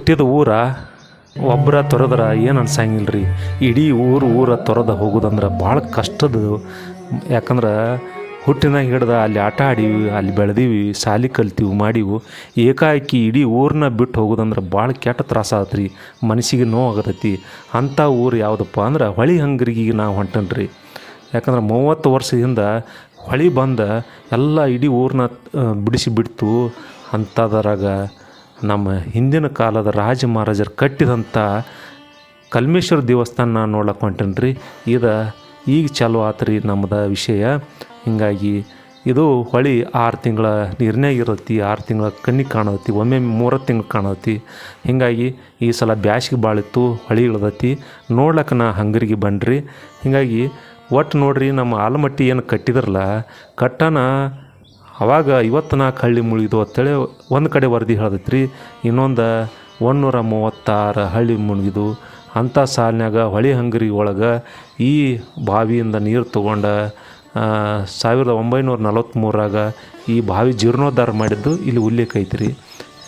ಹುಟ್ಟಿದ ಊರ ಒಬ್ಬರ ತೊರೆದ್ರೆ ಏನು ಅನ್ಸಂಗಿಲ್ಲ ರೀ. ಇಡೀ ಊರ ತೊರೆದ ಹೋಗೋದಂದ್ರೆ ಭಾಳ ಕಷ್ಟದ. ಯಾಕಂದ್ರೆ ಹುಟ್ಟಿನಾಗ ಹಿಡ್ದು ಅಲ್ಲಿ ಆಟ ಆಡೀವಿ, ಅಲ್ಲಿ ಬೆಳೆದೀವಿ, ಶಾಲೆ ಕಲ್ತೀವಿ ಮಾಡೀವಿ. ಏಕಾಏಕಿ ಇಡೀ ಊರನ್ನ ಬಿಟ್ಟು ಹೋಗೋದಂದ್ರೆ ಭಾಳ ಕೆಟ್ಟ ತ್ರಾಸ ಆಗತ್ತೆ ರೀ, ಮನಸ್ಸಿಗೆ ನೋವು ಆಗತೈತಿ. ಅಂಥ ಊರು ಯಾವುದಪ್ಪ ಅಂದ್ರೆ ಹೊಳೆ ಹಂಗರಿಗೆ ನಾವು ಹೊಂಟನ್ ರೀ. ಯಾಕಂದ್ರೆ 30 ವರ್ಷದಿಂದ ಹೊಳೆ ಬಂದ ಎಲ್ಲ ಇಡೀ ಊರನ್ನ ಬಿಡಿಸಿಬಿಡ್ತು. ಅಂಥದ್ರಾಗ ನಮ್ಮ ಹಿಂದಿನ ಕಾಲದ ರಾಜ ಮಹಾರಾಜರು ಕಟ್ಟಿದಂಥ ಕಲ್ಮೇಶ್ವರ ದೇವಸ್ಥಾನ ನೋಡ್ಲಕ್ಕೆ ಹೊಂಟೇನಿ ರೀ. ಈಗ ಚಾಲು ಆತು ರೀ ನಮ್ಮದು ವಿಷಯ. ಹೀಗಾಗಿ ಇದು ಹೊಳೆ 6 ತಿಂಗಳ ನೀರಿನಾಗ ಇರತ್ತಿ, 6 ತಿಂಗಳ ಕಣ್ಣಿಗೆ ಕಾಣತಿ, ಒಮ್ಮೆ 3 ತಿಂಗಳು ಕಾಣತಿ. ಹೀಗಾಗಿ ಈ ಸಲ ಬ್ಯಾಸಿಗೆ ಭಾಳ ಇತ್ತು, ಹೊಳೆ ಇಳ್ದತಿ ನೋಡ್ಲಕ್ಕೆ ನಾ ಹಂಗರಿಗೆ ಬನ್ರಿ. ಹೀಗಾಗಿ ಒಟ್ಟು ನೋಡ್ರಿ, ನಮ್ಮ ಆಲಮಟ್ಟಿ ಏನು ಕಟ್ಟಿದ್ರಲ್ಲ ಕಟ್ಟನ ಅವಾಗ 54 ಹಳ್ಳಿ ಮುಳುಗಿದು ಅಂತೇಳಿ ಒಂದು ಕಡೆ ವರದಿ ಹೇಳ್ದೈತೆ ರೀ. ಇನ್ನೊಂದು 136 ಹಳ್ಳಿ ಮುಳುಗಿದು. ಅಂಥ ಸಾಲಿನಾಗ ಹೊಳೆ ಹಂಗರಿ ಒಳಗೆ ಈ ಬಾವಿಯಿಂದ ನೀರು ತೊಗೊಂಡು 1943ರಾಗ ಈ ಬಾವಿ ಜೀರ್ಣೋದ್ಧಾರ ಮಾಡಿದ್ದು ಇಲ್ಲಿ ಉಲ್ಲೇಖ ಐತ್ರಿ.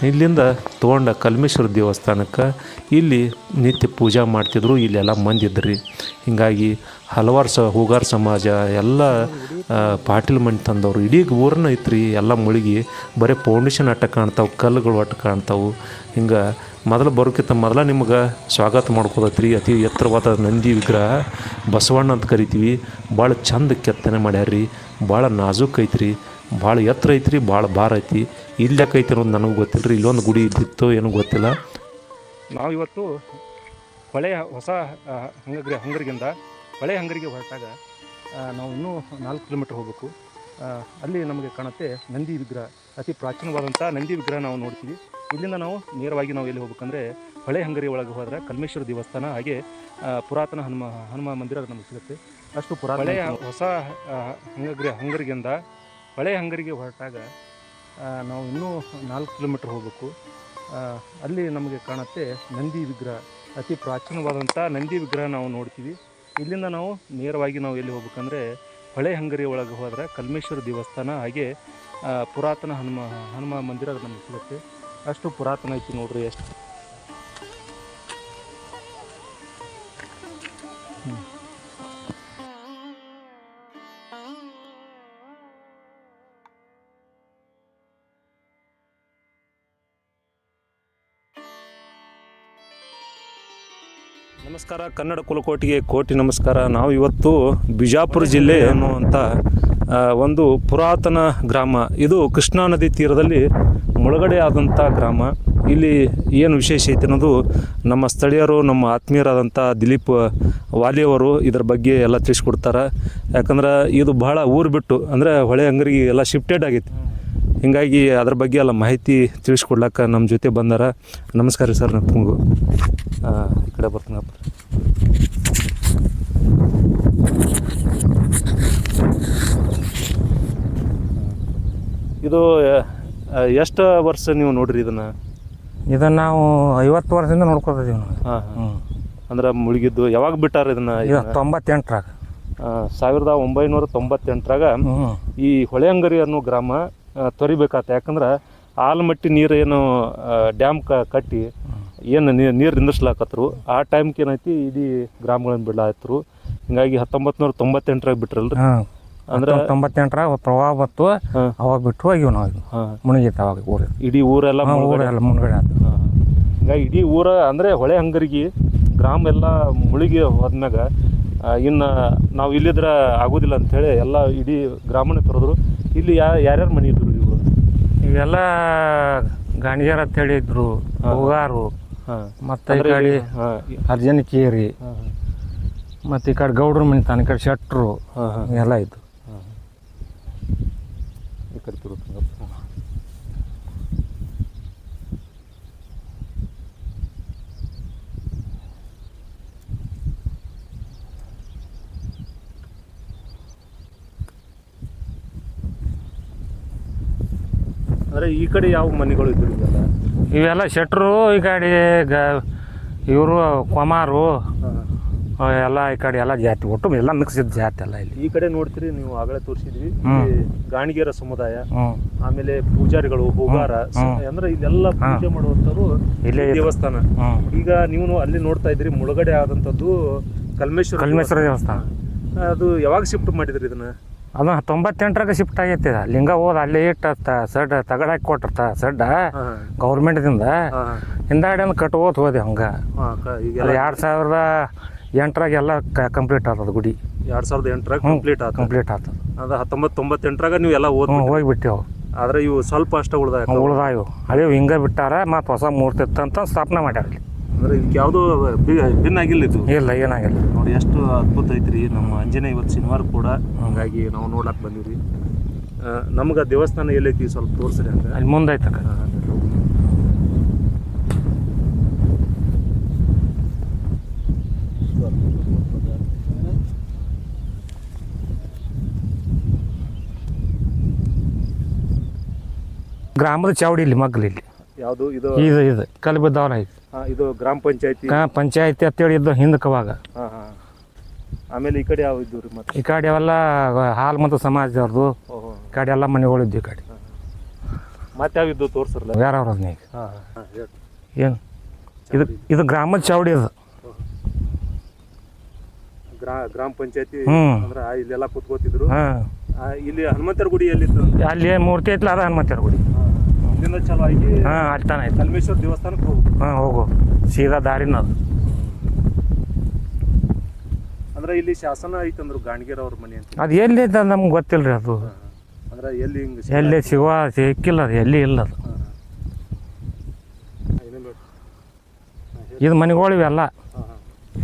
ಇಲ್ಲಿಂದ ತೊಗೊಂಡ ಕಲ್ಮೇಶ್ವರ ದೇವಸ್ಥಾನಕ್ಕೆ ಇಲ್ಲಿ ನಿತ್ಯ ಪೂಜೆ ಮಾಡ್ತಿದ್ರು, ಇಲ್ಲೆಲ್ಲ ಮಂದಿ ಇದ್ರಿ. ಹೀಗಾಗಿ ಹಲವಾರು ಹೂಗಾರ ಸಮಾಜ ಎಲ್ಲ ಪಾಟೀಲ್ ಮನೆ ತಂದವರು ಇಡೀ ಊರನ್ನ ಐತ್ರಿ. ಎಲ್ಲ ಮುಳುಗಿ ಬರೀ ಫೌಂಡೇಶನ್ ಅಟ್ಟ ಕಾಣ್ತಾವೆ, ಕಲ್ಲುಗಳು ಒಟ್ಟು ಕಾಣ್ತಾವೆ. ಹಿಂಗೆ ಮೊದಲು ಬರೋಕ್ಕಿಂತ ಮೊದಲ ನಿಮ್ಗೆ ಸ್ವಾಗತ ಮಾಡ್ಕೋದತ್ರಿ. ಅತಿ ಎತ್ತರವಾದ ನಂದಿ ವಿಗ್ರಹ ಬಸವಣ್ಣ ಅಂತ ಕರಿತೀವಿ. ಭಾಳ ಚಂದ ಕೆತ್ತನೆ ಮಾಡ್ಯಾರ್ರಿ, ಭಾಳ ನಾಜೂಕ್ ಐತ್ರಿ, ಭಾಳ ಎತ್ತರ ಐತ್ರಿ, ಭಾಳ ಭಾರ ಐತಿ. ಇಲ್ಲಿ ಯಾಕೆ ಐತಿ ಅನ್ನೋದು ನನಗೆ ಗೊತ್ತಿಲ್ಲ ರೀ. ಇಲ್ಲೊಂದು ಗುಡಿ ಇದ್ದಿತ್ತು ಏನೂ ಗೊತ್ತಿಲ್ಲ. ನಾವು ಇವತ್ತು ಹೊಳೆಯ ಹೊಸ ಹಂಗರಿಗಿಂದ ಹೊಳೆ ಹಂಗರಿಗೆ ಹೊರಟಾಗ ನಾವು ಇನ್ನೂ 4 ಕಿಲೋಮೀಟ್ರ್ ಹೋಗಬೇಕು. ಅಲ್ಲಿ ನಮಗೆ ಕಾಣುತ್ತೆ ನಂದಿ ವಿಗ್ರಹ, ಅತಿ ಪ್ರಾಚೀನವಾದಂಥ ನಂದಿ ವಿಗ್ರಹ ನಾವು ನೋಡ್ತೀವಿ. ಇಲ್ಲಿಂದ ನಾವು ನೇರವಾಗಿ ನಾವು ಎಲ್ಲಿ ಹೋಗ್ಬೇಕಂದ್ರೆ ಹೊಳೆ ಹಂಗರಿ ಒಳಗೆ ಹೋದರೆ ಕಲ್ಮೇಶ್ವರ ದೇವಸ್ಥಾನ, ಹಾಗೆ ಪುರಾತನ ಹನುಮ ಮಂದಿರ ನಮಗೆ ಸಿಗುತ್ತೆ. ಅಷ್ಟು ಹೊಳೆಯ ಹೊಸ ಹಂಗರಿಗಿಂದ ಹೊಳೆ ಹಂಗರಿಗೆ ಹೊರಟಾಗ ನಾವು ಇನ್ನೂ 4 ಕಿಲೋಮೀಟ್ರ್ ಹೋಗಬೇಕು. ಅಲ್ಲಿ ನಮಗೆ ಕಾಣುತ್ತೆ ನಂದಿ ವಿಗ್ರಹ, ಅತಿ ಪ್ರಾಚೀನವಾದಂಥ ನಂದಿ ವಿಗ್ರಹ ನಾವು ನೋಡ್ತೀವಿ. ಇಲ್ಲಿಂದ ನಾವು ನೇರವಾಗಿ ನಾವು ಎಲ್ಲಿ ಹೋಗ್ಬೇಕಂದ್ರೆ ಹೊಳೆ ಹಂಗರಿ ಒಳಗೆ ಹೋದರೆ ಕಲ್ಮೇಶ್ವರ ದೇವಸ್ಥಾನ, ಹಾಗೆ ಪುರಾತನ ಹನುಮ ಮಂದಿರ ನಮಗೆ ಸಿಗುತ್ತೆ. ಅಷ್ಟು ಪುರಾತನ ಐತಿ ನೋಡ್ರಿ. ಎಷ್ಟು ನಮಸ್ಕಾರ, ಕನ್ನಡ ಕುಲಕೋಟಿಗೆ ಕೋಟಿ ನಮಸ್ಕಾರ. ನಾವು ಇವತ್ತು ಬಿಜಾಪುರ ಜಿಲ್ಲೆ ಅನ್ನುವಂಥ ಒಂದು ಪುರಾತನ ಗ್ರಾಮ. ಇದು ಕೃಷ್ಣಾ ನದಿ ತೀರದಲ್ಲಿ ಮುಳುಗಡೆ ಆದಂಥ ಗ್ರಾಮ. ಇಲ್ಲಿ ಏನು ವಿಶೇಷ ಐತೆ ಅನ್ನೋದು ನಮ್ಮ ಸ್ಥಳೀಯರು, ನಮ್ಮ ಆತ್ಮೀಯರಾದಂಥ ದಿಲೀಪ್ ವಾಲಿಯವರು ಇದರ ಬಗ್ಗೆ ಎಲ್ಲ ತಿಳಿಸ್ಕೊಡ್ತಾರೆ. ಯಾಕಂದ್ರೆ ಇದು ಭಾಳ ಊರು ಬಿಟ್ಟು ಅಂದರೆ ಹೊಳೆ ಹಂಗರಿಗೆ ಎಲ್ಲ ಶಿಫ್ಟೆಡ್ ಆಗೈತಿ. ಹೀಗಾಗಿ ಅದ್ರ ಬಗ್ಗೆ ಎಲ್ಲ ಮಾಹಿತಿ ತಿಳಿಸ್ಕೊಡ್ಲಕ್ಕ ನಮ್ಮ ಜೊತೆ ಬಂದಾರ. ನಮಸ್ಕಾರ ರೀ ಸರ್. ನಮಗೂ ಈ ಕಡೆ ಬರ್ತೀನಪ್ಪ. ಇದು ಎಷ್ಟು ವರ್ಷ ನೀವು ನೋಡ್ರಿ ಇದನ್ನು ನಾವು 50 ವರ್ಷದಿಂದ ನೋಡ್ಕೊತಿದ್ದೀವಿ ನಾವು. ಹಾಂ ಅಂದ್ರೆ ಮುಳುಗಿದ್ದು ಯಾವಾಗ ಬಿಟ್ಟಾರ ಇದನ್ನು? 98ರಾಗ 1998ರಾಗ ಈ ಹೊಳೆ ಹಂಗರಿ ಅನ್ನೋ ಗ್ರಾಮ ತೊರಿಬೇಕಾತ. ಯಾಕಂದ್ರೆ ಆಲಮಟ್ಟಿ ನೀರು ಏನು ಡ್ಯಾಮ್ ಕಟ್ಟಿ ಏನು ನೀರು ನಿಂದಿರ್ಸ್ಲಾಕತ್ರು, ಆ ಟೈಮ್ಗೆ ಏನೈತಿ ಇಡೀ ಗ್ರಾಮಗಳನ್ನು ಬಿಡ್ಲಾತ್ರು. ಹಿಂಗಾಗಿ 1998ರಾಗ ಬಿಟ್ರಲ್ರಿ. ಅಂದ್ರೆ 98ರಾಗ ಪ್ರವಾಹ ಬತ್ತು, ಅವಾಗ ಬಿಟ್ಟು ಹೋಗಿವಿ ನಾವು. ಮುಳುಗಿತ್ತು ಅವಾಗ ಊರು, ಇಡೀ ಊರೆಲ್ಲ ಮುಳುಗಡೆ ಆಯ್ತು. ಹಿಂಗಾಗಿ ಇಡೀ ಊರ ಅಂದರೆ ಹೊಳೆ ಹಂಗರಿಗೆ ಗ್ರಾಮ ಎಲ್ಲ ಮುಳುಗಿ ಹೋದ್ಮ್ಯಾಗ ಇನ್ನು ನಾವು ಇಲ್ಲಿದ್ರೆ ಆಗೋದಿಲ್ಲ ಅಂಥೇಳಿ ಎಲ್ಲ ಇಡೀ ಗ್ರಾಮನೇ ತೊರೆದ್ರು. ಇಲ್ಲಿ ಯಾರ್ಯಾರು ಮನೆ ಇದ್ರು? ಇವೆಲ್ಲ ಗಾಣಿಗ್ಯಾರ ಅಂತ ಹೇಳಿದ್ರು, ಹೂಗಾರು, ಮತ್ತು ಈ ಕಡೆ ಅರ್ಜನ್ ಕೇರಿ, ಮತ್ತು ಈ ಕಡೆ ಗೌಡ್ರ ಮನೆ ತಾನ, ಈ ಕಡೆ ಶೆಟ್ರು ಎಲ್ಲ ಇದ್ದು. ಈ ಕಡೆ ಅಂದರೆ ಈ ಕಡೆ ಯಾವ ಮನೆಗಳು ಇದ್ರು? ಇವೆಲ್ಲ ಶೆಟ್ರು, ಈ ಕಡೆ ಇವರು ಕೊಮಾರು, ಎಲ್ಲ ಈ ಕಡೆ ಎಲ್ಲ ಜಾತಿ ಒಟ್ಟು ಎಲ್ಲ ಮಿಕ್ಸ್ ಇದ್ದ ಜಾತಿ ಎಲ್ಲ ಇಲ್ಲಿ. ಈ ಕಡೆ ನೋಡ್ತೀರಿ ನೀವು ಆಗಲೇ ತೋರಿಸಿದ್ವಿ ಗಾಣಿಗೆರ ಸಮುದಾಯ, ಆಮೇಲೆ ಪೂಜಾರಿಗಳು, ಹೋಗಾರ, ಅಂದ್ರೆ ಇಲ್ಲೆಲ್ಲ ಪೂಜೆ ಮಾಡುವಂತವ್ರು ಇಲ್ಲೇ ದೇವಸ್ಥಾನ. ಈಗ ನೀವು ಅಲ್ಲಿ ನೋಡ್ತಾ ಇದ್ರಿ ಮುಳುಗಡೆ ಆದಂತದ್ದು ಕಲ್ಮೇಶ್ವರ ದೇವಸ್ಥಾನ. ಅದು ಯಾವಾಗ ಶಿಫ್ಟ್ ಮಾಡಿದ್ರಿ ಇದನ್ನ? ಅದು 98ರಾಗ ಶಿಫ್ಟ್ ಆಗೈತಿ. ಲಿಂಗ ಹೋದ ಅಲ್ಲಿ ಇಟ್ಟು ಸಡ್ ತಗಡ ಹಾಕಿ ಕೊಟ್ರ ಸಡ್ಡ ಗೌರ್ಮೆಂಟ್ದಿಂದ. ಹಿಂದಾಡಿ ಅಂದ್ರೆ ಕಟ್ಕೋತ ಹೋದೆ ಹಂಗೆ. 2008ರಾಗ ಎಲ್ಲ ಕಂಪ್ಲೀಟ್ ಆಗ್ತದ ಗುಡಿ. 2008ರಾಗ ಕಂಪ್ಲೀಟ್ ಆಗ್ತದ. ಅದು 1998ರಾಗ ನೀವು ಎಲ್ಲ ಹೋಗಿಬಿಟ್ಟೆವು. ಆದ್ರೆ ಇವು ಸ್ವಲ್ಪ ಅಷ್ಟ ಉಳ್ದಾವು. ಅದೇ ಹಿಂಗೆ ಬಿಟ್ಟಾರ, ಮತ್ತು ಹೊಸ ಮೂರ್ತಿ ಇತ್ತಂತ ಸ್ಥಾಪನೆ ಮಾಡ್ಯಾರ ಇಲ್ಲಿ. ಅಂದ್ರೆ ಇದಕ್ಕೆ ಯಾವುದೋ ಭಿನ್ನ ಆಗಿಲ್ಲ ಇದು? ಇಲ್ಲ, ಏನಾಗಿಲ್ಲ ನೋಡಿ ಎಷ್ಟು ಅದ್ಭುತ ಐತ್ರಿ. ನಮ್ಮ ಆಂಜನೇಯ ಇವತ್ತು ಶನಿವಾರ ಕೂಡ, ಹಂಗಾಗಿ ನಾವು ನೋಡಕ್ಕೆ ಬಂದಿವ್ರಿ. ನಮ್ಗೆ ದೇವಸ್ಥಾನ ಎಲ್ಲೈತಿ ಸ್ವಲ್ಪ ತೋರಿಸ್ರಿ ಹಂಗೆ. ಅಲ್ಲಿ ಮುಂದೆ ಐತಕ್ಕ. ಗ್ರಾಮದ ಚಾವಡಿ ಇಲ್ಲಿ ಮಗ್ಲು ಇಲ್ಲಿ. ಯಾವುದು ಇದು? ಇದು ಕಲ್ಲು ಬಿದ್ದವಲ್ಲ ಇದು. ಇದು ಗ್ರಾಮ ಪಂಚಾಯತಿ. ಪಂಚಾಯತಿ ಅಂತೇಳಿ ಇದ್ದು ಹಿಂದಕ್ಕವಾಗ. ಆಮೇಲೆ ಈ ಕಡೆ ಯಾವ ಇದ್ದು ರೀ? ಮತ್ತೆ ಈ ಕಡೆ ಅವೆಲ್ಲ ಹಾಲು ಮತ್ತು ಸಮಾಜದವ್ರದ್ದು. ಈ ಕಡೆ ಎಲ್ಲ ಮನೆಗಳಿದ್ದು ಈ ಕಡೆ. ಮತ್ತೆ ಯಾವ ಇದ್ದು ತೋರಿಸ್ರಲ್ಲ? ಯಾರವ್ರದ್ದು ಈಗ ಏನು ಇದು ಗ್ರಾಮದ ಚಾವಡಿ ಅದು. ಗ್ರಾಮ ಪಂಚಾಯತಿ ಅಂದ್ರೆ ಇಲ್ಲೆಲ್ಲ ಕುತ್ಕೋತಿದ್ರು. ಇಲ್ಲಿ ಹನುಮಂತರ ಗುಡಿ ಎಲ್ಲಿತ್ತು? ಅಲ್ಲಿ ಮೂರ್ತಿ ಐತ್ಲ, ಅದ ಹನುಮಂತರ ಗುಡಿ. ಇಲ್ಲಿಂದ ಚಲೋ ಆಗಿ ಅಲ್ಲಿ ತಾನ ಐತೆ ಕಲ್ಮೇಶ್ವರ ದೇವಸ್ಥಾನಕ್ಕೆ ಹೋಗು. ಹೋಗು ಸೀದಾ ದಾರಿನ ಅದು. ಅಂದ್ರೆ ಇಲ್ಲಿ ಶಾಸನ ಐತಂದ್ರು ಗಾಣಿಗೆರ ಅವ್ರ ಮನೆ ಅಂತ. ಅದು ಎಲ್ಲಿ ಐತೆ ನಮ್ಗೆ ಗೊತ್ತಿಲ್ಲ ರೀ ಅದು. ಅಂದ್ರೆ ಎಲ್ಲಿ ಹಿಂಗೆ ಎಲ್ಲಿ ಸಿಕ್ಕಿಲ್ಲ ಅದು, ಎಲ್ಲಿ ಇಲ್ಲ ಅದು. ಇದು ಮನೆಗಳು ಇವೆಲ್ಲ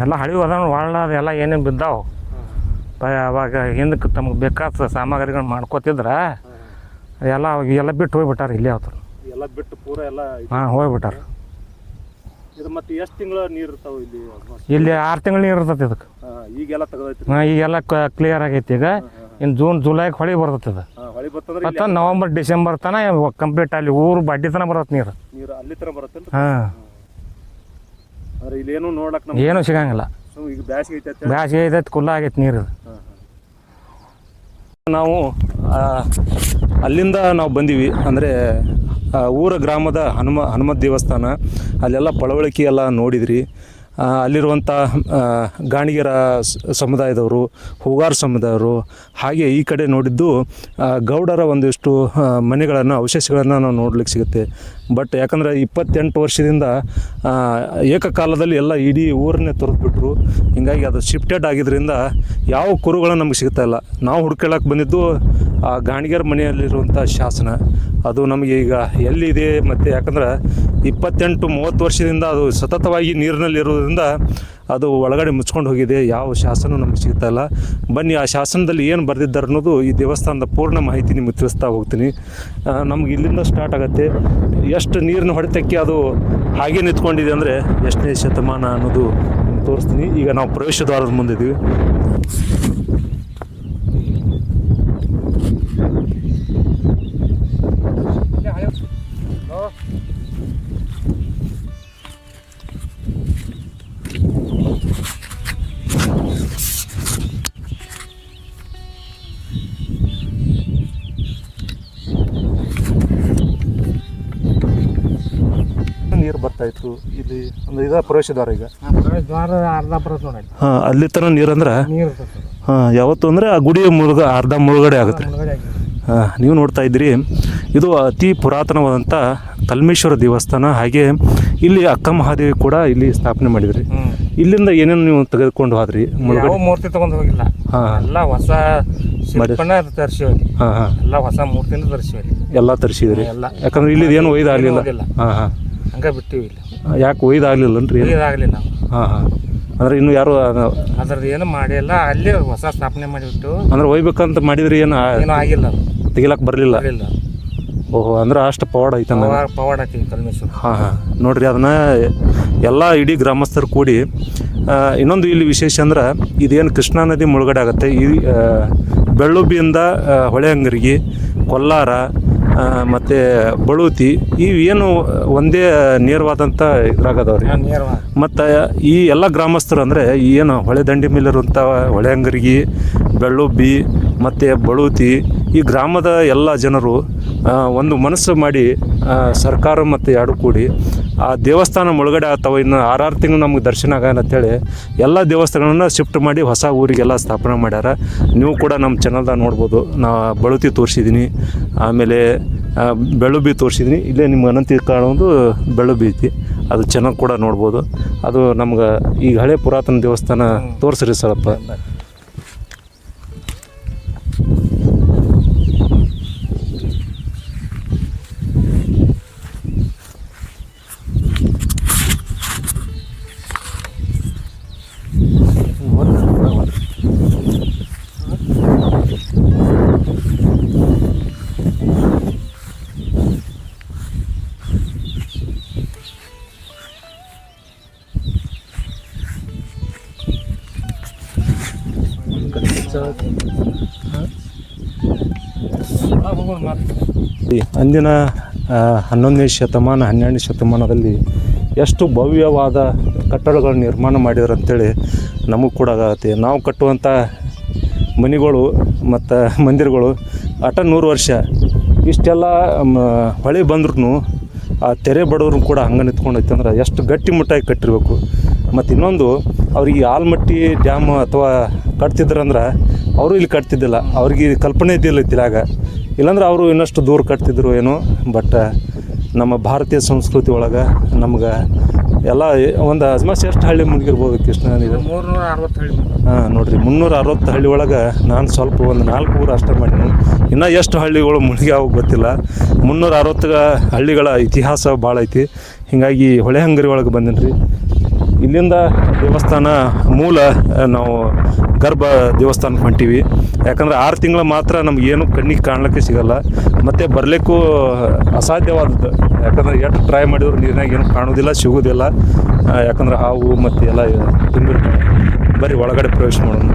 ಎಲ್ಲ ಹಳಿವು ಅದ ಒಳ್ಳ ಅದೆಲ್ಲ ಏನೇನು ಬಿದ್ದಾವು. ಅವಾಗ ಹಿಂದಕ್ಕೆ ತಮಗೆ ಬೇಕಾದ ಸಾಮಗ್ರಿಗಳನ್ನ ಮಾಡ್ಕೋತಿದ್ರ ಎಲ್ಲ ಎಲ್ಲ ಬಿಟ್ಟು ಹೋಗ್ಬಿಟ್ಟಾರ. ಇಲ್ಲೇ ಅವ್ರು ಎಲ್ಲ ಬಿಟ್ಟು ಪೂರ ಎಲ್ಲ ಹೋಗ್ಬಿಟ್ಟಾರ. ಇದು ಮತ್ತೆ ಎಷ್ಟು ತಿಂಗಳ ನೀರು ಇರ್ತಾವೆ ಇಲ್ಲಿ? ಇಲ್ಲಿ 6 ತಿಂಗಳು ನೀರು ಇರ್ತೈತಿ ಇದಕ್ಕೆ. ಈಗೆಲ್ಲ ತೆಗೆದೈತಿ. ಈಗೆಲ್ಲ ಕ್ಲಿಯರ್ ಆಗೈತಿ. ಈಗ ಇನ್ನು ಜೂನ್ ಜುಲೈಗೆ ಹೊಳಿ ಬರ್ತೈತೆ ಅದು. ಹೊಳಿ ಬರ್ತಂದ್ರೆ ಮತ್ತು ನವಂಬರ್ ಡಿಸೆಂಬರ್ ತನಕ ಕಂಪ್ಲೀಟ್ ಅಲ್ಲಿ ಊರು ಬಡ್ಡಿ ತನಕ ಬರುತ್ತೆ ನೀರು. ಅಲ್ಲಿ ತನಕ ಬರುತ್ತೆ. ಅಂದ್ರೆ ಇಲ್ಲೇನು ನೋಡಕ್ ಏನೂ ಸಿಗಂಗಿಲ್ಲ. ಈಗ ಬ್ಯಾಸಿಗೆ ಐತೈತಿ, ಕುಲ್ಲ ಆಗೈತಿ ನೀರು. ನಾವು ಅಲ್ಲಿಂದ ನಾವು ಬಂದೀವಿ. ಅಂದರೆ ಊರ ಗ್ರಾಮದ ಹನುಮತ್ ದೇವಸ್ಥಾನ ಅಲ್ಲೆಲ್ಲ ಪಳವಳಿಕೆ ಎಲ್ಲ ನೋಡಿದ್ರಿ. ಅಲ್ಲಿರುವಂಥ ಗಾಣಿಗೆರ ಸಮುದಾಯದವರು, ಹೂಗಾರ ಸಮುದಾಯವರು, ಹಾಗೆ ಈ ಕಡೆ ನೋಡಿದ್ದು ಗೌಡರ ಒಂದಿಷ್ಟು ಮನೆಗಳನ್ನು, ಅವಶೇಷಗಳನ್ನು ನಾವು ನೋಡ್ಲಿಕ್ಕೆ ಸಿಗುತ್ತೆ. ಬಟ್ ಯಾಕಂದರೆ 28 ವರ್ಷದಿಂದ ಏಕಕಾಲದಲ್ಲಿ ಎಲ್ಲ ಇಡೀ ಊರನ್ನೇ ತೊರೆದ್ಬಿಟ್ರು. ಹೀಗಾಗಿ ಅದು ಶಿಫ್ಟೆಡ್ ಆಗಿದ್ದರಿಂದ ಯಾವ ಕುರುಗಳು ನಮಗೆ ಸಿಗ್ತಾಯಿಲ್ಲ. ನಾವು ಹುಡ್ಕೊಳ್ಳೋಕೆ ಬಂದಿದ್ದು ಆ ಗಾಣಿಗೆರ ಮನೆಯಲ್ಲಿರುವಂಥ ಶಾಸನ. ಅದು ನಮಗೆ ಈಗ ಎಲ್ಲಿದೆ ಮತ್ತು ಯಾಕಂದ್ರೆ 28-30 ವರ್ಷದಿಂದ ಅದು ಸತತವಾಗಿ ನೀರಿನಲ್ಲಿರೋದ್ರಿಂದ ಅದು ಒಳಗಡೆ ಮುಚ್ಕೊಂಡು ಹೋಗಿದೆ. ಯಾವ ಶಾಸನ ನಮಗೆ ಸಿಗ್ತಾಯಿಲ್ಲ. ಬನ್ನಿ ಆ ಶಾಸನದಲ್ಲಿ ಏನು ಬರೆದಿದ್ದಾರೆ ಅನ್ನೋದು ಈ ದೇವಸ್ಥಾನದ ಪೂರ್ಣ ಮಾಹಿತಿ ನಿಮಗೆ ತಿಳಿಸ್ತಾ ಹೋಗ್ತೀನಿ. ನಮ್ಗೆ ಇಲ್ಲಿಂದ ಸ್ಟಾರ್ಟ್ ಆಗುತ್ತೆ. ಎಷ್ಟು ನೀರಿನ ಹೊಡೆತಕ್ಕೆ ಅದು ಹಾಗೆ ನಿಂತ್ಕೊಂಡಿದೆ ಅಂದರೆ ಎಷ್ಟನೇ ಶತಮಾನ ಅನ್ನೋದು ತೋರಿಸ್ತೀನಿ. ಈಗ ನಾವು ಪ್ರವೇಶ ದ್ವಾರದ ಮುಂದಿದ್ದೀವಿ. ನೀರು ಬರ್ತಾ ಇತ್ತು ಇಲ್ಲಿ. ಒಂದು ಇದ ಪ್ರವೇಶ ದ್ವಾರ. ಈಗ ಅಲ್ಲಿ ತನಕ ನೀರು ಅಂದ್ರೆ ಯಾವತ್ತು ಅಂದರೆ ಆ ಗುಡಿಯ ಅರ್ಧ ಮುಳುಗಡೆ ಆಗುತ್ತೆ. ನೀವು ನೋಡ್ತಾ ಇದ್ದೀರಿ, ಇದು ಅತಿ ಪುರಾತನವಾದಂಥ ಕಲ್ಮೇಶ್ವರ ದೇವಸ್ಥಾನ. ಹಾಗೆ ಇಲ್ಲಿ ಅಕ್ಕ ಮಹಾದೇವಿ ಕೂಡ ಇಲ್ಲಿ ಸ್ಥಾಪನೆ ಮಾಡಿದ್ರಿ. ಇಲ್ಲಿಂದ ಏನೇನು ನೀವು ತೆಗೆದುಕೊಂಡು ಹೋದ್ರಿ? ಮೂರ್ತಿ ತಗೊಂಡು ಹೋಗಿಲ್ಲ, ಎಲ್ಲ ಹೊಸ ತರಿಸಿವಿ. ಎಲ್ಲ ಹೊಸ ಮೂರ್ತಿನ ತರಿಸಿವಿ, ಎಲ್ಲ ತರಿಸಿದ್ರಿ. ಯಾಕಂದ್ರೆ ಇಲ್ಲಿ ಏನು ಒಯ್ದು ಆಗಲಿಲ್ಲ. ಹಂಗೆ ಬಿಟ್ಟಿವಿ ಇಲ್ಲಿ. ಯಾಕೆ ಒಯ್ದು ಆಗಲಿಲ್ಲನ್ರಿ? ಆಗಲಿಲ್ಲ. ಅಂದ್ರೆ ಇನ್ನು ಯಾರು ಅದ್ರದ್ದು ಏನು ಮಾಡಿಲ್ಲ, ಅಲ್ಲಿ ಹೊಸ ಸ್ಥಾಪನೆ ಮಾಡಿಬಿಟ್ಟು. ಅಂದ್ರೆ ಒಯ್ಬೇಕಂತ ಮಾಡಿದ್ರಿ, ಏನು ಆಗಿಲ್ಲ, ತೆಗಿಲಕ್ಕೆ ಬರಲಿಲ್ಲ. ಓಹೋ, ಅಂದ್ರೆ ಅಷ್ಟು ಪವಾಡ ಐತೆ. ಪವಾಡ ಐತಿ ಕಲ್ಮೇಶ್ವರ. ನೋಡ್ರಿ, ಅದನ್ನ ಎಲ್ಲ ಇಡೀ ಗ್ರಾಮಸ್ಥರು ಕೂಡಿ. ಇನ್ನೊಂದು ಇಲ್ಲಿ ವಿಶೇಷ ಅಂದ್ರೆ ಇದೇನು ಕೃಷ್ಣಾ ನದಿ ಮುಳುಗಡೆ ಆಗುತ್ತೆ. ಈ ಬೆಳ್ಳುಬ್ಬಿಯಿಂದ ಹೊಳೆಹಂಗರಿಗೆ, ಕೊಲ್ಲಾರ, ಮತ್ತು ಬಳುತಿ ಇವೇನು ಒಂದೇ ನೇರವಾದಂಥ ಇದ್ರಾಗದವ್ರಿ. ಮತ್ತು ಈ ಎಲ್ಲ ಗ್ರಾಮಸ್ಥರು ಅಂದರೆ ಏನು ಹೊಳೆ ದಂಡಿ ಮೇಲಿರುವಂಥ ಹೊಳೆ ಅಂಗರಿಗೆ, ಬೆಳ್ಳುಬ್ಬಿ ಮತ್ತು ಬಳುತಿ ಈ ಗ್ರಾಮದ ಎಲ್ಲ ಜನರು ಒಂದು ಮನಸ್ಸು ಮಾಡಿ ಸರ್ಕಾರ ಮತ್ತು ಎರಡು ಕೂಡಿ ಆ ದೇವಸ್ಥಾನ ಮುಳುಗಡೆ ಆಗ್ತಾವೆ, ಇನ್ನು 6 ತಿಂಗಳು ನಮ್ಗೆ ದರ್ಶನ ಆಗಲ್ಲ ಅಂತೇಳಿ ಎಲ್ಲ ದೇವಸ್ಥಾನಗಳನ್ನ ಶಿಫ್ಟ್ ಮಾಡಿ ಹೊಸ ಊರಿಗೆಲ್ಲ ಸ್ಥಾಪನೆ ಮಾಡ್ಯಾರ. ನೀವು ಕೂಡ ನಮ್ಮ ಚಾನಲ್ದಾಗ ನೋಡ್ಬೋದು. ನಾ ಬಳುತಿ ತೋರಿಸಿದ್ದೀನಿ, ಆಮೇಲೆ ಬೆಳ್ಳುಬ್ಬಿ ತೋರಿಸಿದ್ದೀನಿ. ಇಲ್ಲೇ ನಿಮ್ಗೆ ಅನಂತಿ ಕಾಣೋದು ಬೆಳ್ಳುಬ್ಬಿ ಐತಿ, ಅದು ಚೆನ್ನಾಗಿ ಕೂಡ ನೋಡ್ಬೋದು. ಅದು ನಮ್ಗೆ ಈಗ ಹಳೆ ಪುರಾತನ ದೇವಸ್ಥಾನ ತೋರಿಸ್ರಿ ಸ್ವಲ್ಪ. ಅಂದಿನ 11ನೇ ಶತಮಾನ 12ನೇ ಶತಮಾನದಲ್ಲಿ ಎಷ್ಟು ಭವ್ಯವಾದ ಕಟ್ಟಡಗಳು ನಿರ್ಮಾಣ ಮಾಡಿದ್ರು ಅಂತೇಳಿ ನಮಗೆ ಕೂಡ ಆಗತ್ತೆ. ನಾವು ಕಟ್ಟುವಂಥ ಮನೆಗಳು ಮತ್ತು ಮಂದಿರಗಳು 100 ವರ್ಷ ಇಷ್ಟೆಲ್ಲ ಹೊಳೆ ಬಂದ್ರೂ ಆ ತೆರೆ ಬಡವ್ರನ್ನ ಕೂಡ ಹಂಗೆ ನಿಂತ್ಕೊಂಡೈತೆ ಅಂದ್ರೆ ಎಷ್ಟು ಗಟ್ಟಿಮುಟ್ಟಾಗಿ ಕಟ್ಟಿರ್ಬೇಕು. ಮತ್ತು ಇನ್ನೊಂದು, ಅವ್ರಿಗೆ ಆಲ್ಮಟ್ಟಿ ಡ್ಯಾಮ್ ಅಥವಾ ಕಟ್ತಿದ್ರಂದ್ರೆ ಅವರು ಇಲ್ಲಿ ಕಟ್ತಿದ್ದಿಲ್ಲ, ಅವ್ರಿಗೆ ಕಲ್ಪನೆ ಇದ್ದಿಲ್ಲ ಇದ್ದಿಲಾಗ, ಇಲ್ಲಾಂದ್ರೆ ಅವರು ಇನ್ನಷ್ಟು ದೂರ ಕಟ್ತಿದ್ರು ಏನೋ. ಬಟ್ ನಮ್ಮ ಭಾರತೀಯ ಸಂಸ್ಕೃತಿ ಒಳಗೆ ನಮ್ಗೆ ಎಲ್ಲ ಒಂದು ಅಜ್ಮಾಸ್ ಎಷ್ಟು ಹಳ್ಳಿ ಮುಗಿರ್ಬೋದು ಕೃಷ್ಣ? 360 ಹಳ್ಳಿ. ಹಾಂ ನೋಡಿರಿ, 360 ಹಳ್ಳಿ ಒಳಗೆ ನಾನು ಸ್ವಲ್ಪ ಒಂದು 4 ಊರು ಅಷ್ಟೇ ಮಾಡೀನಿ. ಇನ್ನೂ ಎಷ್ಟು ಹಳ್ಳಿಗಳು ಮುಳುಗ್ಯಾವ ಗೊತ್ತಿಲ್ಲ. 360 ಹಳ್ಳಿಗಳ ಇತಿಹಾಸ ಭಾಳ ಐತಿ. ಹೀಗಾಗಿ ಹೊಳೆ ಹಂಗರಿ ಒಳಗೆ ಬಂದೀನಿ ರೀ. ಇಲ್ಲಿಂದ ದೇವಸ್ಥಾನ ಮೂಲ ನಾವು ಗರ್ಭ ದೇವಸ್ಥಾನಕ್ಕೆ ಹೊಂಟೀವಿ. ಯಾಕಂದ್ರೆ 6 ತಿಂಗಳು ಮಾತ್ರ ನಮಗೇನು ಕಣ್ಣಿಗೆ ಕಾಣಲಿಕ್ಕೆ ಸಿಗಲ್ಲ, ಮತ್ತು ಬರಲಿಕ್ಕೂ ಅಸಾಧ್ಯವಾದದ್ದು. ಯಾಕಂದ್ರೆ ಎಷ್ಟು ಟ್ರೈ ಮಾಡಿದ್ರು ನೀರಿನಾಗ ಏನು ಕಾಣೋದಿಲ್ಲ, ಸಿಗೋದಿಲ್ಲ. ಯಾಕಂದ್ರೆ ಹಾವು ಮತ್ತು ಎಲ್ಲ ತುಂಬಿರ್ತಾರೆ. ಬರೀ ಒಳಗಡೆ ಪ್ರವೇಶ ಮಾಡೋಣ.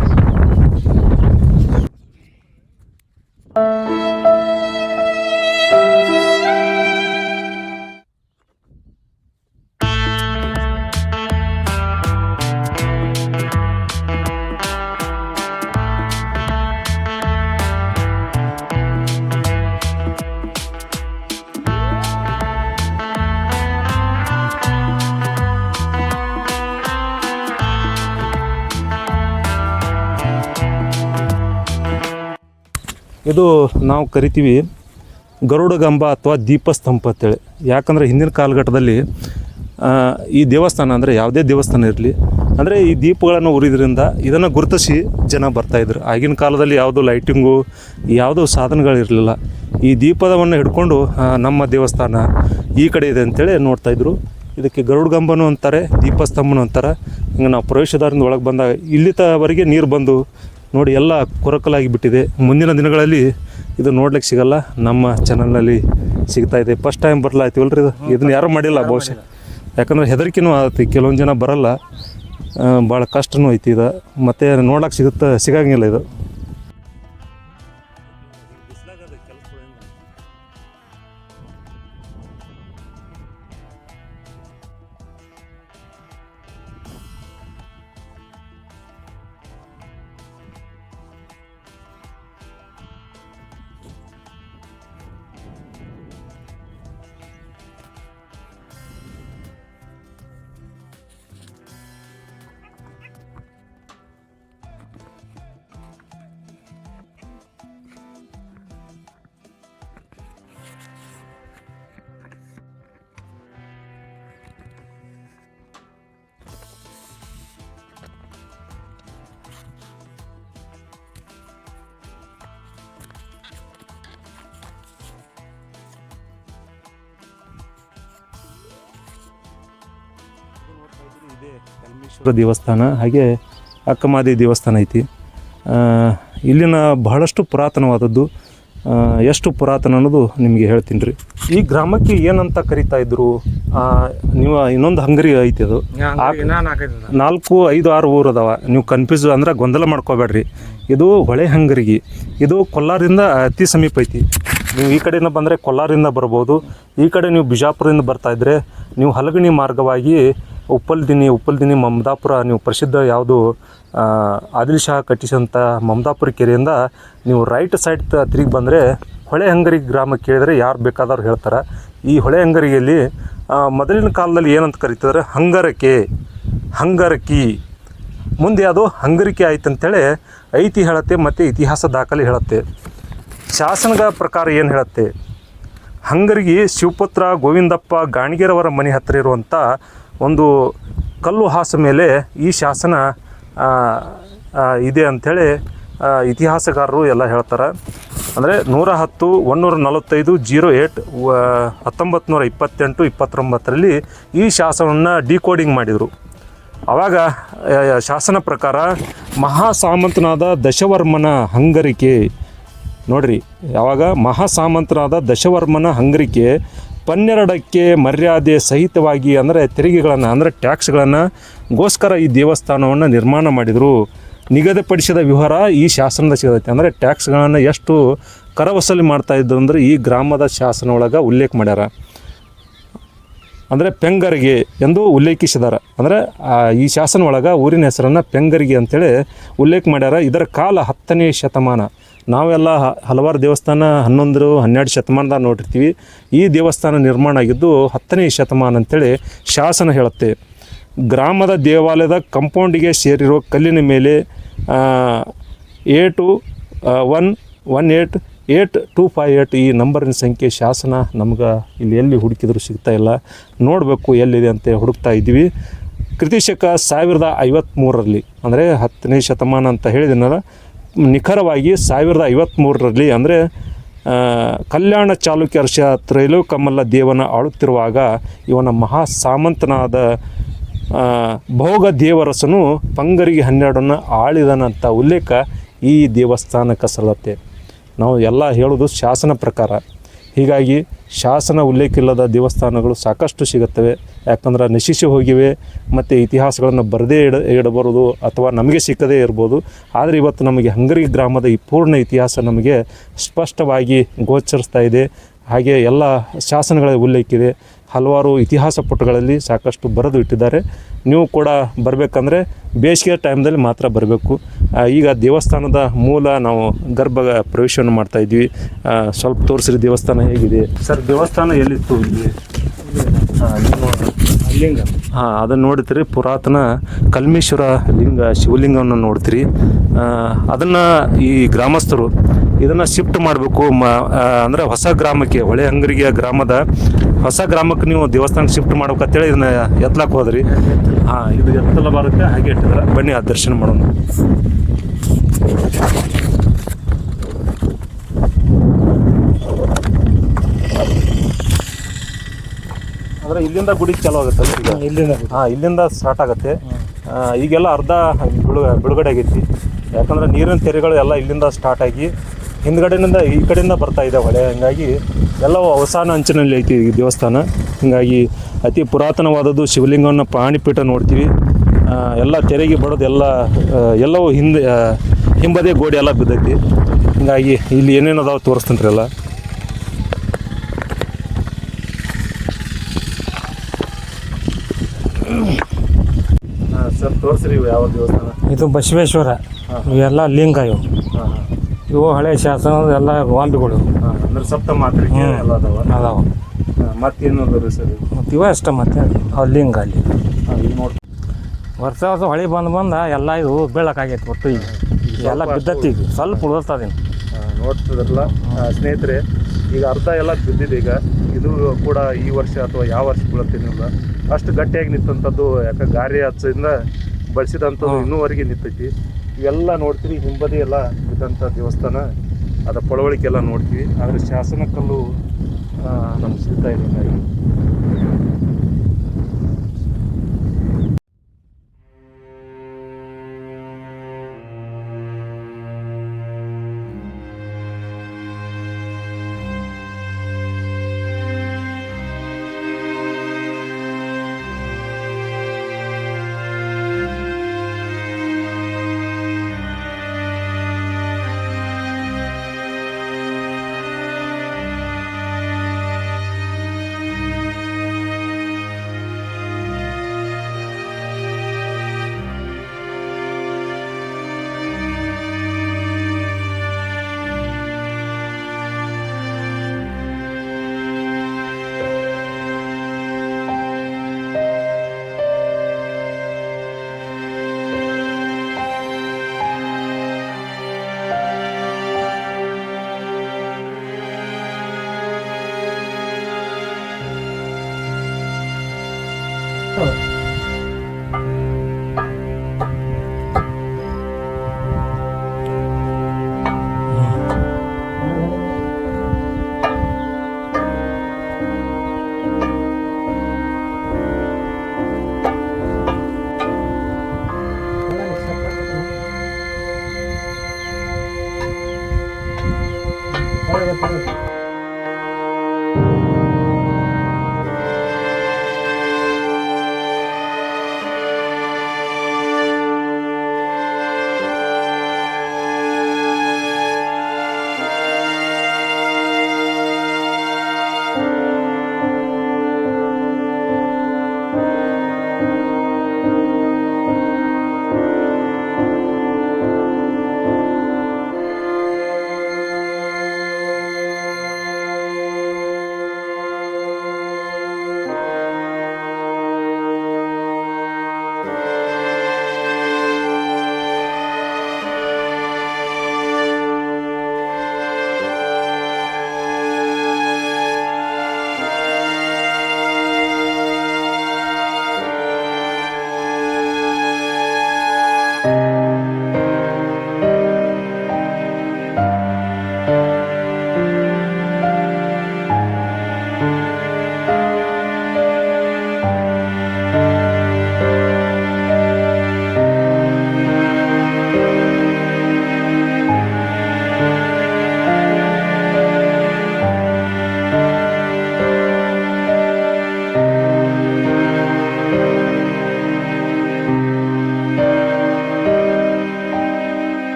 ಇದು ನಾವು ಕರಿತೀವಿ ಗರುಡಗಂಬ ಅಥವಾ ದೀಪಸ್ತಂಭ ಅಂತೇಳಿ. ಯಾಕಂದರೆ ಹಿಂದಿನ ಕಾಲಘಟ್ಟದಲ್ಲಿ ಈ ದೇವಸ್ಥಾನ ಅಂದರೆ ಯಾವುದೇ ದೇವಸ್ಥಾನ ಇರಲಿ ಅಂದರೆ ಈ ದೀಪಗಳನ್ನು ಉರಿದ್ರಿಂದ ಇದನ್ನು ಗುರುತಿಸಿ ಜನ ಬರ್ತಾಯಿದ್ರು. ಆಗಿನ ಕಾಲದಲ್ಲಿ ಯಾವುದೋ ಲೈಟಿಂಗು ಯಾವುದೋ ಸಾಧನಗಳಿರಲಿಲ್ಲ. ಈ ದೀಪದವನ್ನು ಹಿಡ್ಕೊಂಡು ನಮ್ಮ ದೇವಸ್ಥಾನ ಈ ಕಡೆ ಇದೆ ಅಂತೇಳಿ ನೋಡ್ತಾಯಿದ್ರು. ಇದಕ್ಕೆ ಗರುಡಗಂಬನೂ ಅಂತಾರೆ, ದೀಪಸ್ತಂಭನೂ ಅಂತಾರೆ. ಹಿಂಗೆ ನಾವು ಪ್ರವೇಶದ್ವಾರದಿಂದ ಒಳಗೆ ಬಂದಾಗ ಇಲ್ಲಿತವರೆಗೆ ನೀರು ಬಂದು ನೋಡಿ ಎಲ್ಲ ಕೊರಕಲಾಗಿ ಬಿಟ್ಟಿದೆ. ಮುಂದಿನ ದಿನಗಳಲ್ಲಿ ಇದು ನೋಡ್ಲಿಕ್ಕೆ ಸಿಗಲ್ಲ, ನಮ್ಮ ಚಾನಲ್ನಲ್ಲಿ ಸಿಗ್ತಾಯಿದೆ. ಫಸ್ಟ್ ಟೈಮ್ ಬರ್ಲಾಯ್ತೀವಲ್ರಿ ಇದನ್ನು ಯಾರೂ ಮಾಡಿಲ್ಲ ಬಹುಶಃ. ಯಾಕಂದರೆ ಹೆದರಿಕೆನೂ ಆಗುತ್ತೆ, ಕೆಲವೊಂದು ಜನ ಬರಲ್ಲ, ಭಾಳ ಕಷ್ಟನೂ ಐತಿ ಇದು. ಮತ್ತು ನೋಡ್ಲಿಕ್ಕೆ ಸಿಗಂಗಿಲ್ಲ ಇದು. ದೇವಸ್ಥಾನ ಹಾಗೆ ಅಕ್ಕಮಾದಿ ದೇವಸ್ಥಾನ ಐತಿ. ಇಲ್ಲಿನ ಬಹಳಷ್ಟು ಪುರಾತನವಾದದ್ದು. ಎಷ್ಟು ಪುರಾತನ ಅನ್ನೋದು ನಿಮಗೆ ಹೇಳ್ತೀನಿ ರೀ. ಈ ಗ್ರಾಮಕ್ಕೆ ಏನಂತ ಕರಿತಾ ಇದ್ರು, ನೀವು ಇನ್ನೊಂದು ಹಂಗರಿ ಐತಿ, ಅದು 4, 5, 6 ಊರು ಅದಾವ. ನೀವು ಕನ್ಫ್ಯೂಸ್ ಅಂದ್ರೆ ಗೊಂದಲ ಮಾಡ್ಕೋಬೇಡ್ರಿ. ಇದು ಹೊಳೆ ಹಂಗರಿಗೆ, ಇದು ಕೊಲ್ಲಾರಿಂದ ಅತಿ ಸಮೀಪ ಐತಿ. ನೀವು ಈ ಕಡೆಯಿಂದ ಬಂದರೆ ಕೊಲ್ಲಾರಿಂದ ಬರ್ಬೋದು. ಈ ಕಡೆ ನೀವು ಬಿಜಾಪುರದಿಂದ ಬರ್ತಾಯಿದ್ರೆ ನೀವು ಹಲಗಣಿ ಮಾರ್ಗವಾಗಿ ಉಪ್ಪಲ್ದಿನಿ ಮಮದಾಪುರ, ನೀವು ಪ್ರಸಿದ್ಧ ಯಾವುದು ಆದಿಲ್ ಶಾ ಕಟ್ಟಿಸಿದಂಥ ಮಮದಾಪುರ ಕೆರೆಯಿಂದ ನೀವು ರೈಟ್ ಸೈಡ್ ತಿರುಗಿ ಬಂದರೆ ಹೊಳೆಹಂಗರಿ ಗ್ರಾಮ ಕೇಳಿದರೆ ಯಾರು ಬೇಕಾದವ್ರು ಹೇಳ್ತಾರೆ. ಈ ಹೊಳೆಹಂಗರಿಯಲ್ಲಿ ಮೊದಲಿನ ಕಾಲದಲ್ಲಿ ಏನಂತ ಕರೀತಿದ್ರೆ ಹಂಗರಕಿ, ಮುಂದೆ ಅದು ಹಂಗರಿಕೆ ಆಯ್ತು ಅಂತೇಳಿ ಐತಿ ಹೇಳುತ್ತೆ ಮತ್ತು ಇತಿಹಾಸ ದಾಖಲೆ ಹೇಳುತ್ತೆ. ಶಾಸನಗಳ ಪ್ರಕಾರ ಏನು ಹೇಳುತ್ತೆ, ಹಂಗರಿಗೆ ಶಿವಪುತ್ರ ಗೋವಿಂದಪ್ಪ ಗಾಣಿಗೆರವರ ಮನೆ ಹತ್ತಿರ ಇರುವಂಥ ಒಂದು ಕಲ್ಲು ಹಾಸ ಮೇಲೆ ಈ ಶಾಸನ ಇದೆ ಅಂಥೇಳಿ ಇತಿಹಾಸಗಾರರು ಎಲ್ಲ ಹೇಳ್ತಾರೆ. ಅಂದರೆ 110-145-08 1928-29 ಈ ಶಾಸನವನ್ನು ಡಿಕೋಡಿಂಗ್ ಮಾಡಿದರು. ಆವಾಗ ಶಾಸನ ಪ್ರಕಾರ ಮಹಾಸಾಮಂತನಾದ ದಶವರ್ಮನ ಹಂಗರಿಕೆ ನೋಡ್ರಿ, ಯಾವಾಗ ಮಹಾಸಾಮಂತನಾದ ದಶವರ್ಮನ ಹಂಗರಿಕೆ 12ಕ್ಕೆ ಮರ್ಯಾದೆ ಸಹಿತವಾಗಿ ಅಂದರೆ ತೆರಿಗೆಗಳನ್ನು ಅಂದರೆ ಟ್ಯಾಕ್ಸ್ಗಳನ್ನು ಗೋಸ್ಕರ ಈ ದೇವಸ್ಥಾನವನ್ನು ನಿರ್ಮಾಣ ಮಾಡಿದರು. ನಿಗದಿಪಡಿಸಿದ ವಿವರ ಈ ಶಾಸನದ ಸಿಗತ್ತೆ. ಅಂದರೆ ಟ್ಯಾಕ್ಸ್ಗಳನ್ನು ಎಷ್ಟು ಕರವಸೂಲಿ ಮಾಡ್ತಾಯಿದ್ರು ಅಂದರೆ ಈ ಗ್ರಾಮದ ಶಾಸನ ಒಳಗೆ ಉಲ್ಲೇಖ ಮಾಡ್ಯಾರ. ಅಂದರೆ ಪೆಂಗರಿಗೆ ಎಂದು ಉಲ್ಲೇಖಿಸಿದಾರೆ. ಅಂದರೆ ಈ ಶಾಸನ ಒಳಗೆ ಊರಿನ ಹೆಸರನ್ನು ಪೆಂಗರಿಗೆ ಅಂಥೇಳಿ ಉಲ್ಲೇಖ ಮಾಡ್ಯಾರ. ಇದರ ಕಾಲ 10ನೇ ಶತಮಾನ. ನಾವೆಲ್ಲ ಹಲವಾರು ದೇವಸ್ಥಾನ 11-12 ಶತಮಾನದಾಗ ನೋಡಿರ್ತೀವಿ. ಈ ದೇವಸ್ಥಾನ ನಿರ್ಮಾಣ ಆಗಿದ್ದು 10ನೇ ಶತಮಾನ ಅಂಥೇಳಿ ಶಾಸನ ಹೇಳುತ್ತೆ. ಗ್ರಾಮದ ದೇವಾಲಯದ ಕಂಪೌಂಡಿಗೆ ಸೇರಿರುವ ಕಲ್ಲಿನ ಮೇಲೆ 81188258 ಈ ನಂಬರಿನ ಸಂಖ್ಯೆ ಶಾಸನ ನಮ್ಗೆ ಇಲ್ಲಿ ಎಲ್ಲಿ ಹುಡುಕಿದ್ರು ಸಿಗ್ತಾ ಇಲ್ಲ. ನೋಡಬೇಕು ಎಲ್ಲಿದೆ ಅಂತ ಹುಡುಕ್ತಾ ಇದ್ವಿ. ಕ್ರಿತಿಶಕ 1053 ಅಂದರೆ 10ನೇ ಶತಮಾನ ಅಂತ ಹೇಳಿದಿನಲ್ಲ, ನಿಖರವಾಗಿ 1053 ಅಂದರೆ ಕಲ್ಯಾಣ ಚಾಲುಕ್ಯ ಅರ್ಷ ತ್ರೈಲೋಕಮಲ್ಲ ದೇವನ ಆಳುತ್ತಿರುವಾಗ ಇವನ ಮಹಾಸಾಮಂತನಾದ ಭೋಗ ದೇವರಸನು ಪಂಗರಿಗೆ 12 ಆಳಿದನಂಥ ಉಲ್ಲೇಖ ಈ ದೇವಸ್ಥಾನಕ್ಕೆ ಸಲ್ಲತ್ತೆ. ನಾವು ಎಲ್ಲ ಹೇಳೋದು ಶಾಸನ ಪ್ರಕಾರ. ಹೀಗಾಗಿ ಶಾಸನ ಉಲ್ಲೇಖ ಇಲ್ಲದ ದೇವಸ್ಥಾನಗಳು ಸಾಕಷ್ಟು ಸಿಗುತ್ತವೆ. ಯಾಕಂದ್ರೆ ನಶಿಸಿ ಹೋಗಿವೆ ಮತ್ತು ಇತಿಹಾಸಗಳನ್ನು ಬರದೇ ಇಡಬಾರದು ಅಥವಾ ನಮಗೆ ಸಿಕ್ಕದೇ ಇರ್ಬೋದು. ಆದರೆ ಇವತ್ತು ನಮಗೆ ಹಂಗರಿ ಗ್ರಾಮದ ಈ ಪೂರ್ಣ ಇತಿಹಾಸ ನಮಗೆ ಸ್ಪಷ್ಟವಾಗಿ ಗೋಚರಿಸ್ತಾ ಇದೆ. ಹಾಗೆ ಎಲ್ಲ ಶಾಸನಗಳ ಉಲ್ಲೇಖಿದೆ. ಹಲವಾರು ಇತಿಹಾಸ ಪುಟಗಳಲ್ಲಿ ಸಾಕಷ್ಟು ಬರೆದು ಇಟ್ಟಿದ್ದಾರೆ. ನೀವು ಕೂಡ ಬರಬೇಕಂದ್ರೆ ಬೇಸಿಗೆ ಟೈಮ್ದಲ್ಲಿ ಮಾತ್ರ ಬರಬೇಕು. ಈಗ ದೇವಸ್ಥಾನದ ಮೂಲ ನಾವು ಗರ್ಭ ಪ್ರವೇಶವನ್ನು ಮಾಡ್ತಾಯಿದ್ವಿ. ಸ್ವಲ್ಪ ತೋರಿಸ್ರಿ ದೇವಸ್ಥಾನ ಹೇಗಿದೆ. ಸರ್, ದೇವಸ್ಥಾನ ಎಲ್ಲಿತ್ತು ಇಲ್ಲಿ? ಲಿಂಗ ಅದನ್ನು ನೋಡ್ತೀರಿ. ಪುರಾತನ ಕಲ್ಮೇಶ್ವರ ಲಿಂಗ, ಶಿವಲಿಂಗವನ್ನು ನೋಡ್ತೀರಿ. ಅದನ್ನು ಈ ಗ್ರಾಮಸ್ಥರು ಇದನ್ನು ಶಿಫ್ಟ್ ಮಾಡಬೇಕು ಅಂದರೆ ಹೊಸ ಗ್ರಾಮಕ್ಕೆ, ಹೊಳೆಹಂಗರಿಗೆ ಗ್ರಾಮದ ಹೊಸ ಗ್ರಾಮಕ್ಕೆ ನೀವು ದೇವಸ್ಥಾನಕ್ಕೆ ಶಿಫ್ಟ್ ಮಾಡ್ಬೇಕಂತೇಳಿ ಇದನ್ನು ಎತ್ತಲಕ್ಕೆ ಹೋದ್ರಿ. ಇದು ಎತ್ತಲ ಬರುತ್ತೆ, ಹಾಗೆ ಇಟ್ಟಿದ್ರೆ ಬನ್ನಿ ಆ ದರ್ಶನ ಮಾಡೋಣ. ಅಂದರೆ ಇಲ್ಲಿಂದ ಗುಡಿ ಚಾಲು ಆಗುತ್ತೆ. ಇಲ್ಲಿಂದ ಸ್ಟಾರ್ಟ್ ಆಗುತ್ತೆ. ಈಗೆಲ್ಲ ಅರ್ಧ ಬಿಡುಗಡೆ ಆಗೈತಿ. ಯಾಕಂದ್ರೆ ನೀರಿನ ತೆರೆಗಳು ಎಲ್ಲ ಇಲ್ಲಿಂದ ಸ್ಟಾರ್ಟ್ ಆಗಿ ಹಿಂದ್ಗಡೆಯಿಂದ ಈ ಕಡೆಯಿಂದ ಬರ್ತಾ ಇದೆ ಹೊಳೆ. ಹೀಗಾಗಿ ಎಲ್ಲವೂ ಅವಸಾನ ಅಂಚಿನಲ್ಲಿ ಐತಿ ಈ ದೇವಸ್ಥಾನ. ಹೀಗಾಗಿ ಅತಿ ಪುರಾತನವಾದದ್ದು ಶಿವಲಿಂಗವನ್ನು ಪಾಣಿಪೀಠ ನೋಡ್ತೀವಿ. ಎಲ್ಲ ತೆರೆಗೆ ಬಡೋದು ಎಲ್ಲವೂ ಹಿಂಬದೇ ಗೋಡೆ ಎಲ್ಲ ಬಿದ್ದೈತಿ. ಹೀಗಾಗಿ ಇಲ್ಲಿ ಏನೇನು ಅದಾವೆ ತೋರಿಸ್ತಂತ್ರಿ ಎಲ್ಲ. ಸರ್, ತೋರಿಸ್ರಿ ಇವು ಯಾವ ದೇವಸ್ಥಾನ? ಇದು ಬಸವೇಶ್ವರ. ಇವೆಲ್ಲ ಲಿಂಗ ಇವು ಹಳೆ ಶಾಸನದ ಎಲ್ಲ ಗೊಂಬೆಗಳು. ಅಂದ್ರೆ ಸಪ್ತ ಮಾತ್ರಿಕೆ ಎಲ್ಲ ಅದಾವ. ಮತ್ತೇನು ರೀ ಸರ್? ಮತ್ತು ಇವ ಅಷ್ಟ ಮತ್ತೆ ಅವು ಲಿಂಗ ಅಲ್ಲಿ ಈಗ ನೋಡಿ ವರ್ಷ ಹೊಳೆ ಬಂದು ಎಲ್ಲ ಇದು ಬೀಳಕ್ಕಾಗೈತಿ. ಒಟ್ಟು ಈಗ ಎಲ್ಲ ಬಿದ್ದತಿ. ಈಗ ಸ್ವಲ್ಪ ಉಳಿಸ್ತದೇನು ನೋಡ್ತಿದ್ರಲ್ಲ ಸ್ನೇಹಿತರೆ, ಈಗ ಅರ್ಧ ಎಲ್ಲ ಬಿದ್ದಿದೆ. ಈಗ ಇದು ಕೂಡ ಈ ವರ್ಷ ಅಥವಾ ಯಾವ ವರ್ಷ ಬೀಳತ್ತೇನಿಲ್ಲ, ಅಷ್ಟು ಗಟ್ಟಿಯಾಗಿ ನಿಂತಂಥದ್ದು. ಯಾಕೆ ಗಾರೆ ಹಚ್ಚದಿಂದ ಬಳಸಿದಂಥದ್ದು ಇನ್ನೂವರೆಗೆ ನಿಂತೈತಿ. ಇವೆಲ್ಲ ನೋಡ್ತೀವಿ. ಹಿಂಬದಿ ಎಲ್ಲ ಇದ್ದಂಥ ದೇವಸ್ಥಾನ, ಅದ ಪಳವಳಿಕೆ ಎಲ್ಲ ನೋಡ್ತೀವಿ. ಆದರೆ ಶಾಸನ ಕಲ್ಲು ನಮ್ಗೆ ಸಿಗ್ತಾ ಇದೆ. ಹೌದು.